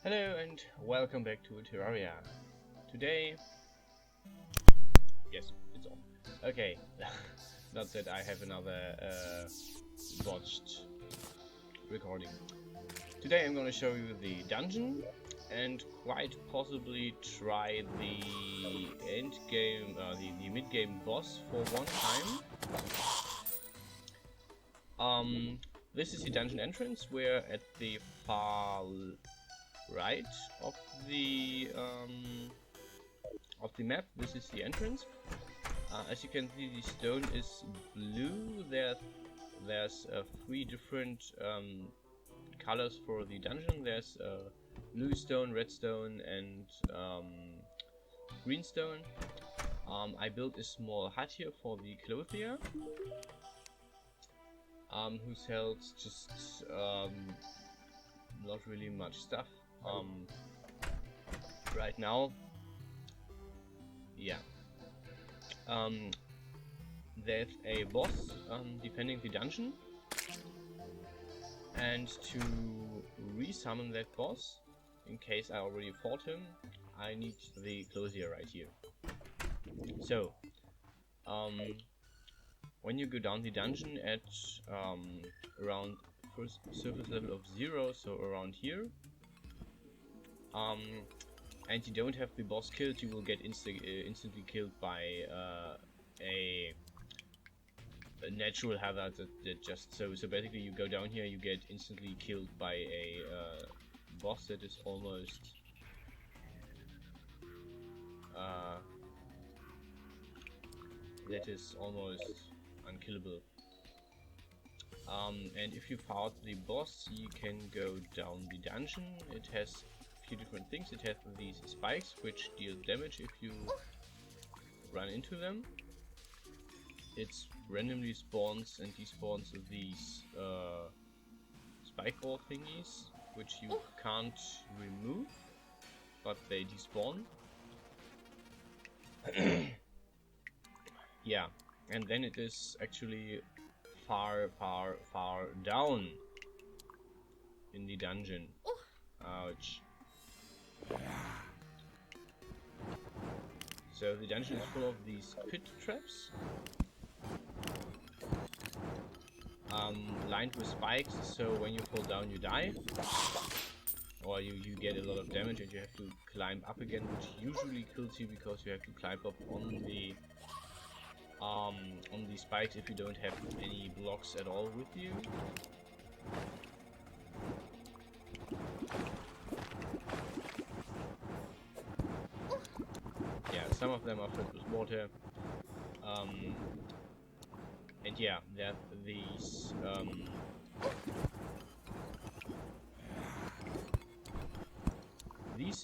Hello and welcome back to Terraria. Today, yes, it's on. Okay, not that I have another botched recording. Today I'm gonna show you the dungeon and quite possibly try the end game, the mid game boss for one time. This is the dungeon entrance, where at the far right of the map, this is the entrance. As you can see, the stone is blue. There's three different colors for the dungeon. There's blue stone, red stone, and green stone. I built a small hut here for the clothier, who sells just not really much stuff right now. Yeah. There's a boss defending the dungeon, and to resummon that boss, in case I already fought him, I need the clothier right here. So, when you go down the dungeon at around first surface level of 0, so around here, and you don't have the boss killed, you will get instantly killed by a natural hazard that just so basically you go down here, you get instantly killed by a boss that is almost unkillable. And if you fought the boss, you can go down the dungeon. It has a few different things. It has these spikes which deal damage if you run into them. It randomly spawns and despawns these spike ball thingies, which you can't remove, but they despawn. Yeah, and then it is actually far down in the dungeon. Ouch. So the dungeon is full of these pit traps, lined with spikes, so when you fall down you die, or you get a lot of damage and you have to climb up again, which usually kills you because you have to climb up on the spikes if you don't have any blocks at all with you. Yeah, some of them are filled with water. And yeah, there are these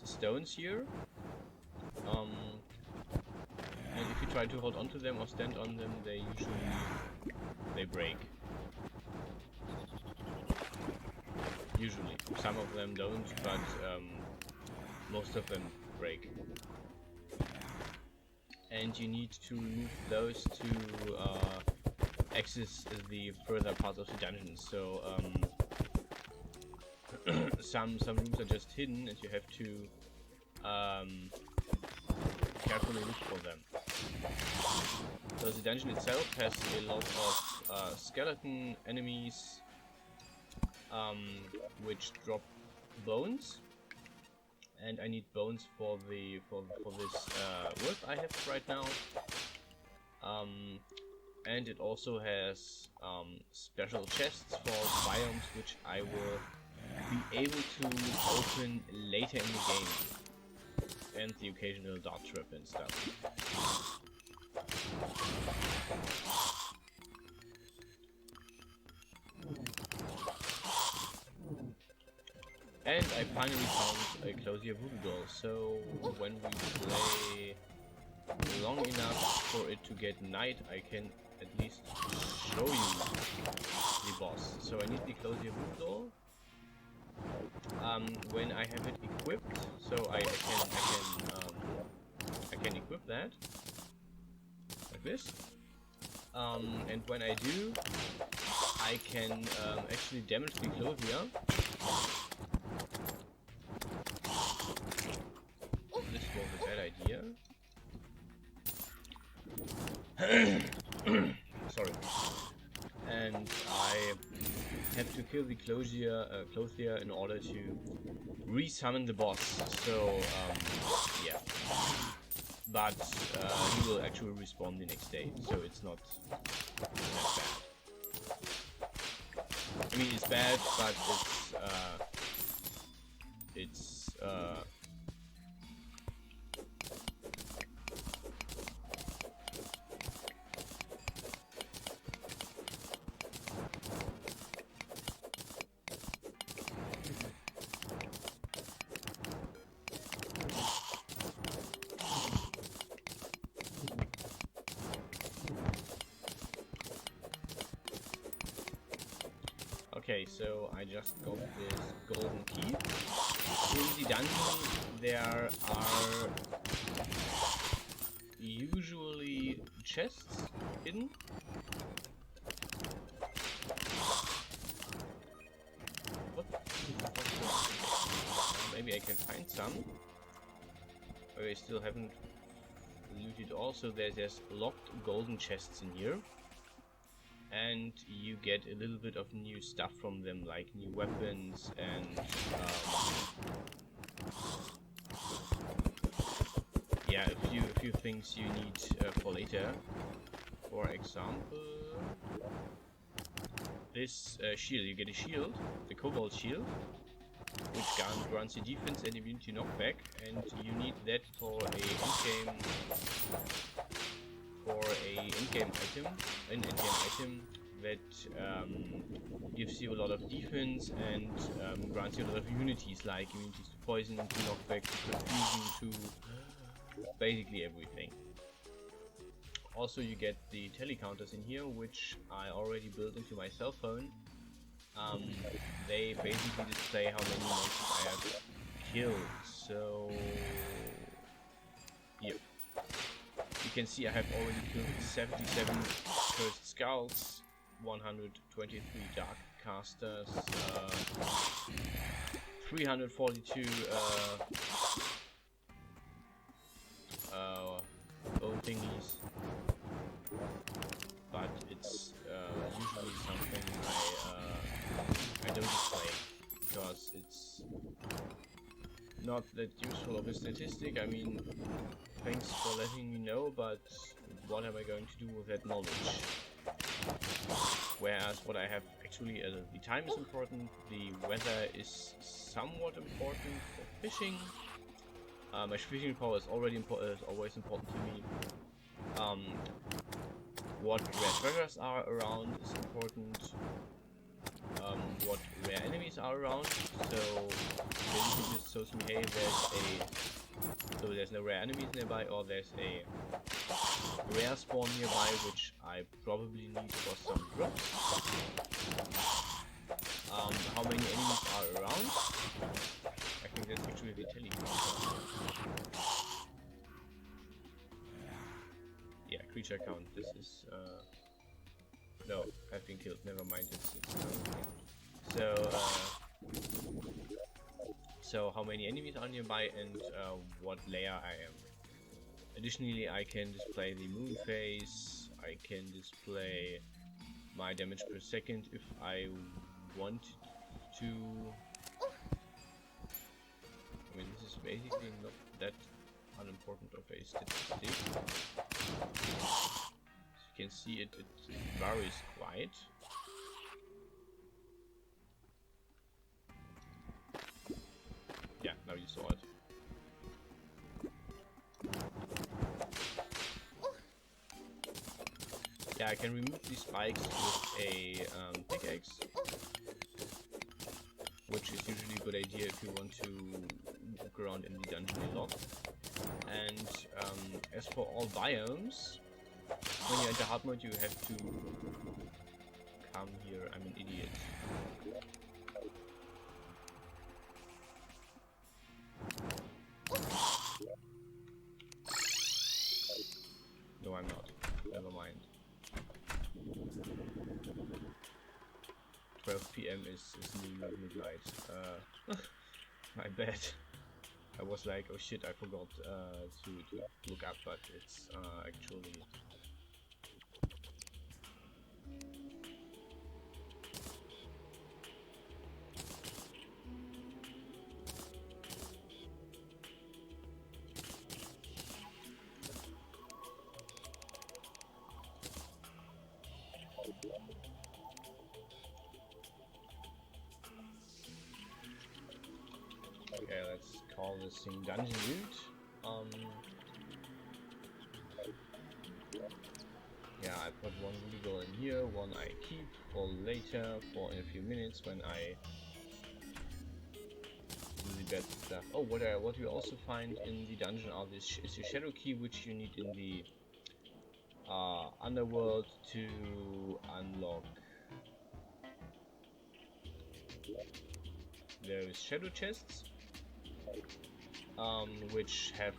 stones here. And if you try to hold onto them or stand on them, they break. Usually, some of them don't, but most of them break. And you need to remove those to access the further parts of the dungeon. So some rooms are just hidden, and you have to carefully look for them. So the dungeon itself has a lot of skeleton enemies, which drop bones, and I need bones for this work I have right now. And it also has special chests for biomes, which I will be able to open later in the game, and the occasional dart trap and stuff. And I finally found a clothier voodoo doll, so when we play long enough for it to get night, I can at least show you the boss. So I need the clothier voodoo doll. When I have it equipped, so I can equip that like this. And when I do, I can actually damage the clothier kill the clothier in order to re-summon the boss. So yeah, but he will actually respawn the next day, so it's not that bad. I mean, it's bad, but it's okay, so I just got this golden key. In the dungeon there are usually chests hidden. What? Maybe I can find some. But I still haven't looted all. So there's locked golden chests in here. And you get a little bit of new stuff from them, like new weapons and yeah, a few things you need for later. For example, this shield. You get a shield, the Cobalt shield, which grants you defense and immunity knockback, and you need that for a in-game item that gives you a lot of defense and grants you a lot of immunities, like immunities to poison, to knockback, to confusion, to basically everything. Also, you get the telecounters in here, which I already built into my cell phone. They basically display how many monsters I have killed. So, yep. You can see I have already killed 77 cursed skulls, 123 dark casters, 342 bone thingies. But it's usually something I don't display because it's not that useful of a statistic. I mean, thanks for letting me know, but what am I going to do with that knowledge? Whereas what I have actually, the time is important, the weather is somewhat important for fishing. My fishing power is always important to me. What rare treasures are around is important. What rare enemies are around. So basically just shows me, hey, there's no rare enemies nearby, or there's a rare spawn nearby, which I probably need for some drops. How many enemies are around? I think that's actually the telecounter. Yeah, creature count. This is no, I've been killed. Never mind. So how many enemies are nearby and what layer I am. Additionally, I can display the moon phase. I can display my damage per second if I want to. I mean, this is basically not that unimportant of a statistic. As you can see, it varies quite. Yeah, now you saw it. Yeah, I can remove these spikes with a pickaxe, which is usually a good idea if you want to walk around in the dungeon a lot. And as for all biomes, when you enter hard mode, you have to come here. I'm an idiot. No, I'm not. Never mind. 12 PM is midnight. My bad. I was like, oh shit, I forgot to look up, but it's actually... Okay, let's call this thing Dungeon Loot. Yeah, I put one legal in here, one I keep for later, for in a few minutes when I do the bad stuff. Oh, what you also find in the dungeon is your shadow key, which you need in the underworld to unlock those shadow chests, which have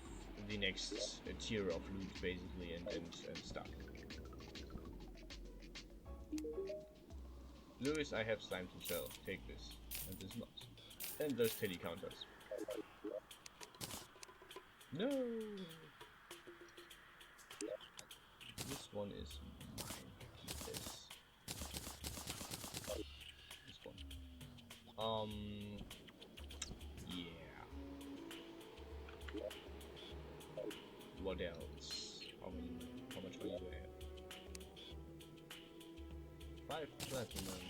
the next tier of loot basically and stuff. Lewis, I have slime to sell. Take this and this not. And those teddy counters. No. This one is mine. Keep this. This one. Yeah. What else? How much money do I have? 5 platinum,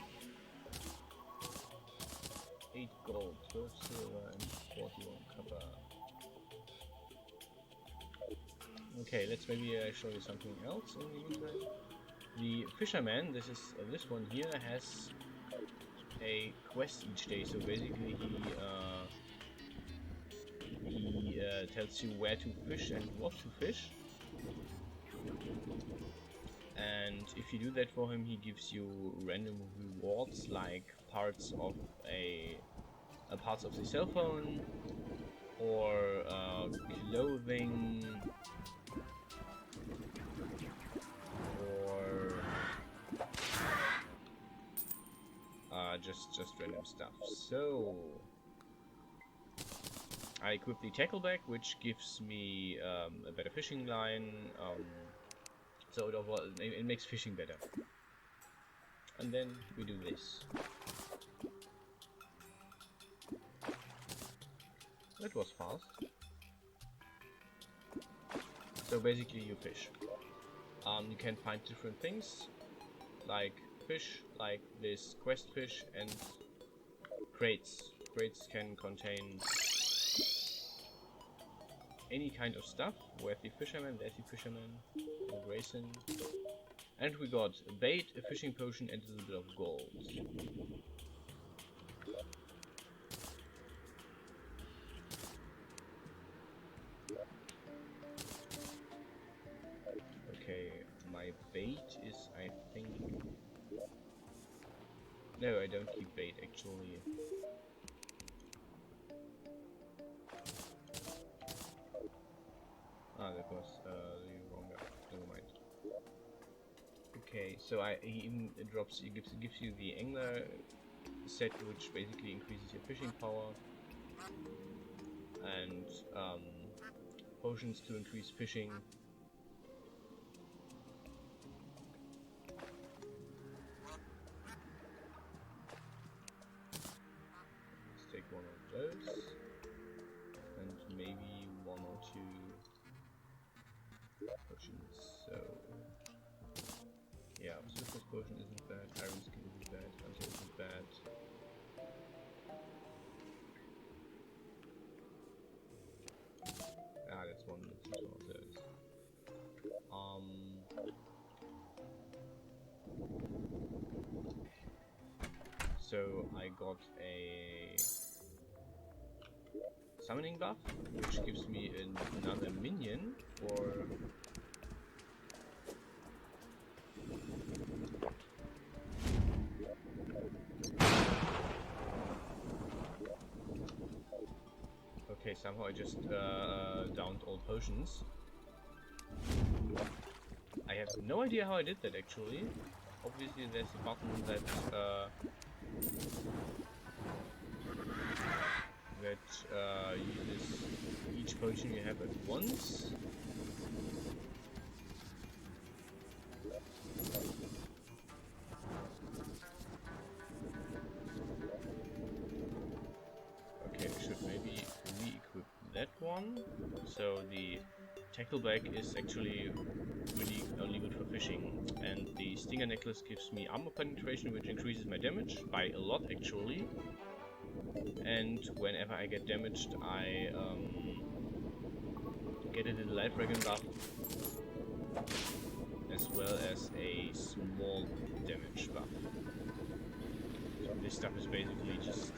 8 gold, 12 silver, and 41 copper. Okay, let's maybe show you something else in the meantime. The fisherman, this one here, has a quest each day. So basically, he tells you where to fish and what to fish. And if you do that for him, he gives you random rewards like parts of parts of the cell phone, or clothing, or just random stuff. So I equip the tackleback, which gives me a better fishing line. So it makes fishing better. And then we do this. That was fast. So basically you fish. You can find different things, like fish, like this quest fish, and crates. Crates can contain any kind of stuff. Where's the fisherman? There's the fisherman. Grayson. And we got a bait, a fishing potion, and a little bit of gold. Okay, my bait is, I think... No, I don't keep bait actually. Ah, that was the wrong guy. Never mind. Okay, so he even gives you the angler set, which basically increases your fishing power, and potions to increase fishing. Let's take one of those, and maybe one or two potions. So yeah, Swiftness potion isn't bad, Iron Skin isn't bad, Hunter isn't bad. Ah, that's one of those. So I got a summoning buff, which gives me another minion for okay, somehow I just downed all potions. I have no idea how I did that actually. Obviously there's a button that uses each potion you have at once. Okay, I should maybe re-equip that one. So the tackleback is actually really only good for fishing, and the stinger necklace gives me armor penetration, which increases my damage by a lot actually. and whenever I get damaged, I get a little life dragon buff, as well as a small damage buff. So this stuff is basically just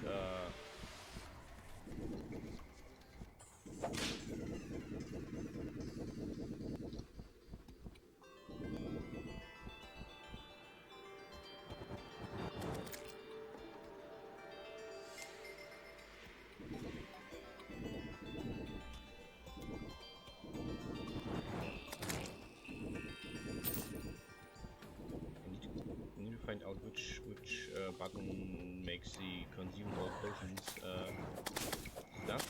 find out which button makes the consume all potions stuff.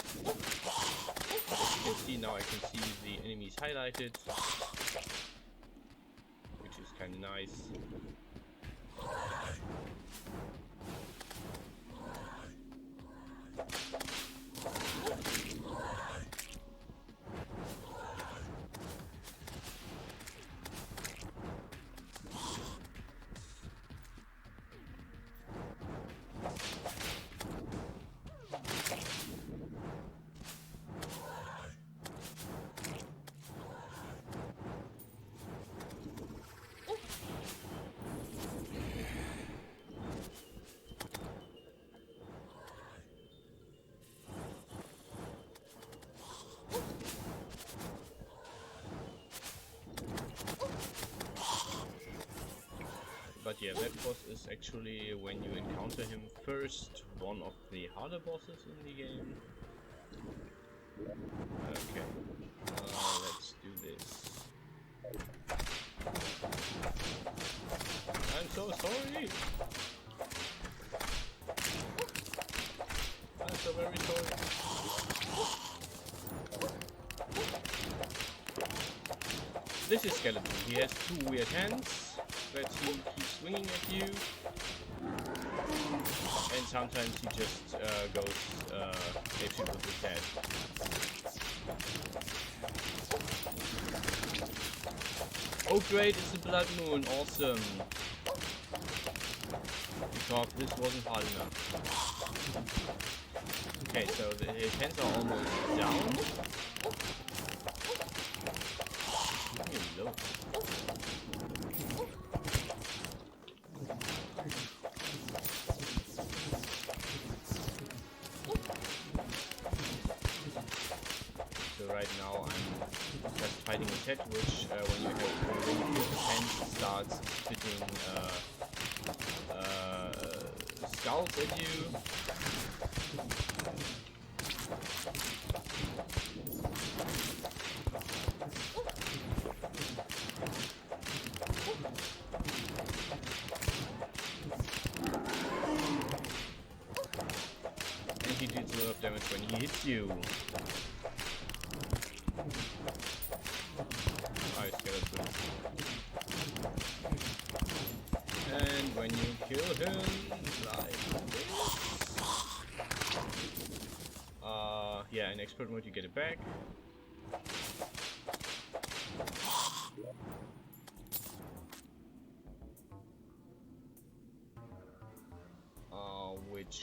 As you can see now, I can see the enemies highlighted, which is kind of nice. But yeah, that boss is actually, when you encounter him first, one of the harder bosses in the game. Okay, let's do this. I'm so sorry! I'm so very sorry. This is Skeleton. He has two weird hands that he keeps swinging at you, and sometimes he just goes apeshit with his head. Oh great, it's a blood moon, awesome! Because this wasn't hard enough. Okay, so his hands are almost down. Leave me alone. Right now I'm just fighting a set, which when you kill his hand starts spitting skulls at you. And he deals a lot of damage when he hits you. And when you kill him, like this, yeah, in expert mode you get it back. Which,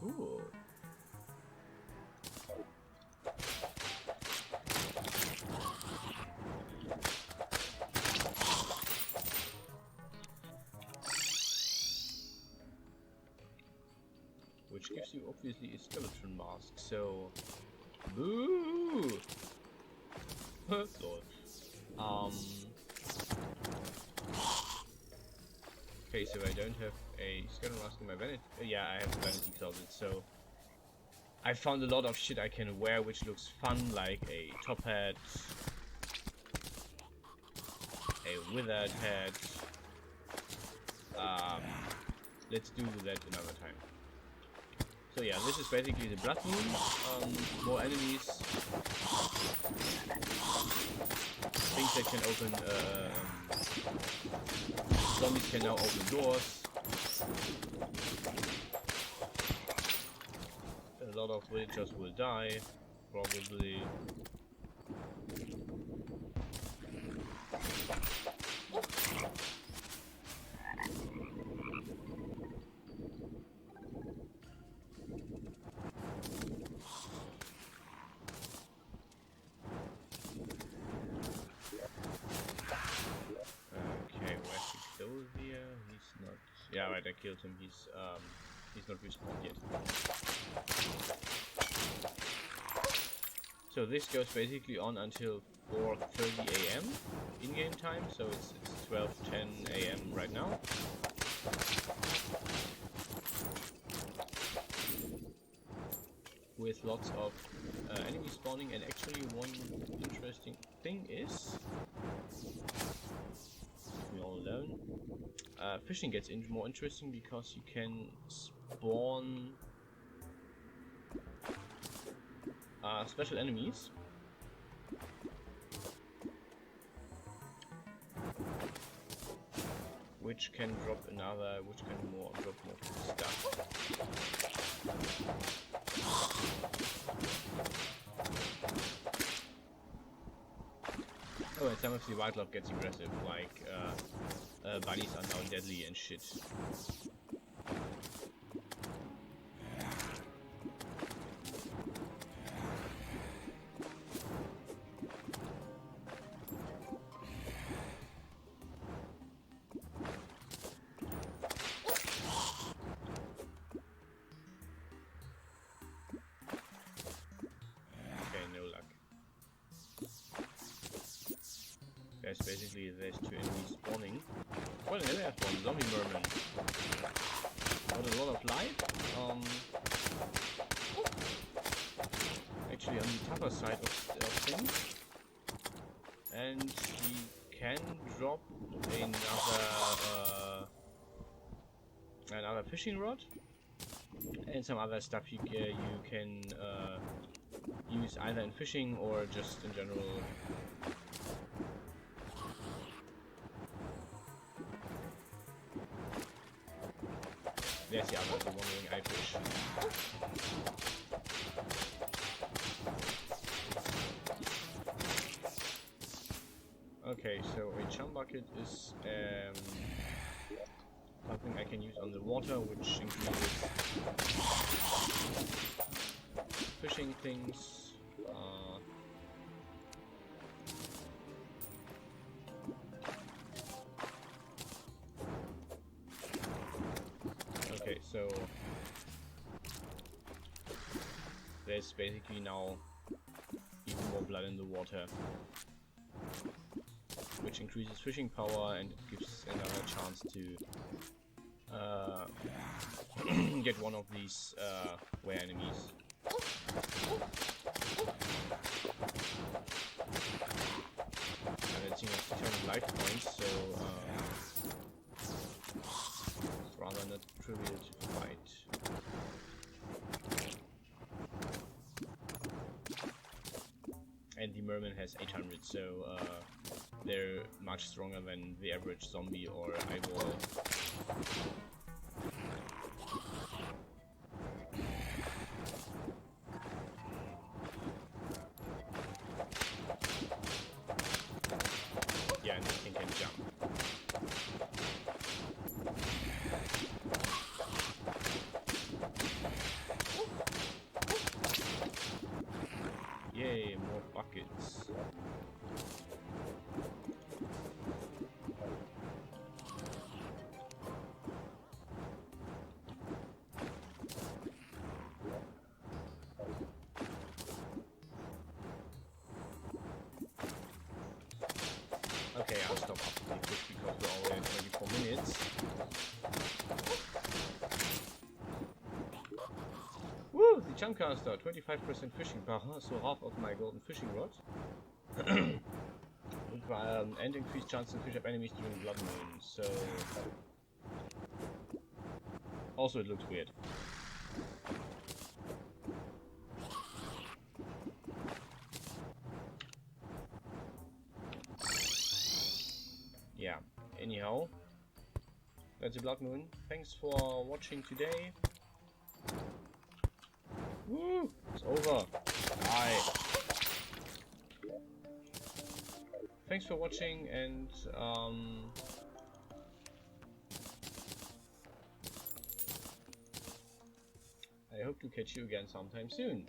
cool. Which gives you obviously a skeleton mask, so boo. Okay, so I don't have a skeleton mask in my vanity. Yeah, I have a vanity closet, so I found a lot of shit I can wear which looks fun, like a top hat, a withered hat. Let's do that another time. So yeah, this is basically the blood moon. More enemies, things that can open. Zombies can now open doors. A lot of villagers will die, probably. Yeah, right, I killed him. He's not respawned yet. So this goes basically on until 4:30 AM in-game time, so it's 12:10 AM right now. With lots of enemies spawning, and actually one interesting thing is, leave me all alone. Fishing gets more interesting because you can spawn special enemies. Which can drop more stuff. Oh, and some of the wildlife gets aggressive, like bunnies are now deadly and shit. Basically, there's two enemies spawning. Well, in there one zombie merman. Got a lot of life. Actually, on the tougher side of things, and he can drop another fishing rod and some other stuff you can use either in fishing or just in general. There's the other, the wandering eye fish. Okay, so a chum bucket is something I can use on the water, which increases fishing things. Okay, so there's basically now even more blood in the water, which increases fishing power, and it gives another chance to get one of these were enemies. And it's 600 life points, so it's rather not trivial to fight. And the merman has 800, so they're much stronger than the average zombie or eyeball. Yeah, and this thing can jump. Yay, more buckets. Okay, I'll stop after the fish because we're already at 24 minutes. Woo! The Chumcaster, 25% fishing power, so half of my golden fishing rod. And increased chance to fish up enemies during blood moon, so... Also it looks weird. Yeah, anyhow, that's a blood moon. Thanks for watching today. Woo! It's over. Bye. Thanks for watching, and I hope to catch you again sometime soon.